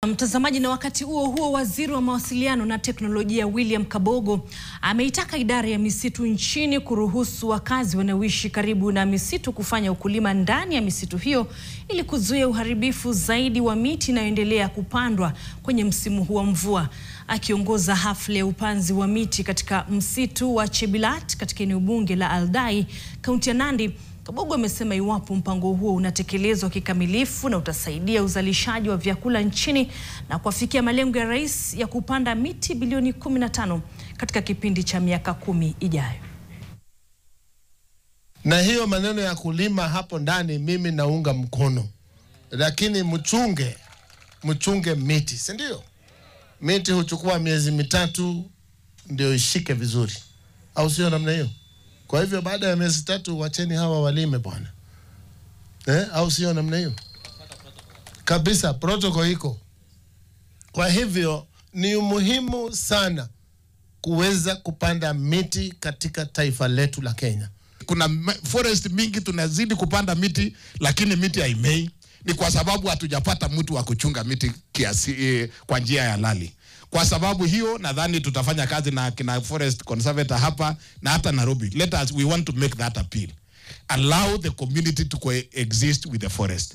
Mtazamaji, na wakati huo waziri wa mawasiliano na teknolojia William Kabogo ameitaka idara ya misitu nchini kuruhusu wakazi wanaoishi karibu na misitu kufanya ukulima ndani ya misitu hiyo ili kuzuia uharibifu zaidi wa miti inayoendelea kupandwa kwenye msimu huu wa mvua. Akiongoza hafla ya upanzi wa miti katika msitu wa Chebilat katika eneo bunge la Aldai, kaunti ya Nandi, Kabogo amesema iwapo mpango huo unatekelezwa kikamilifu na utasaidia uzalishaji wa vyakula nchini na kufikia malengo ya rais ya kupanda miti bilioni 15 katika kipindi cha miaka 10 ijayo. Na hiyo maneno ya kulima hapo ndani mimi naunga mkono. Lakini mchunge miti, si ndio? Miti huchukua miezi 3 ndio ishike vizuri. Au sio namna hiyo? Kwa hivyo baada ya miezi 3 wacheni hawa walime bwana. Au sio namna hiyo? Kabisa, protocol iko. Kwa hivyo ni muhimu sana kuweza kupanda miti katika taifa letu la Kenya. Kuna forest mingi tunazidi kupanda miti lakini miti haimei. Ni kwa sababu hatujapata mtu wa kuchunga miti kiasi kwa njia ya halali. Kwa sababu hiyo nadhani tutafanya kazi na kina forest conservator hapa na hata Nairobi. We want to make that appeal. Allow the community to coexist with the forest.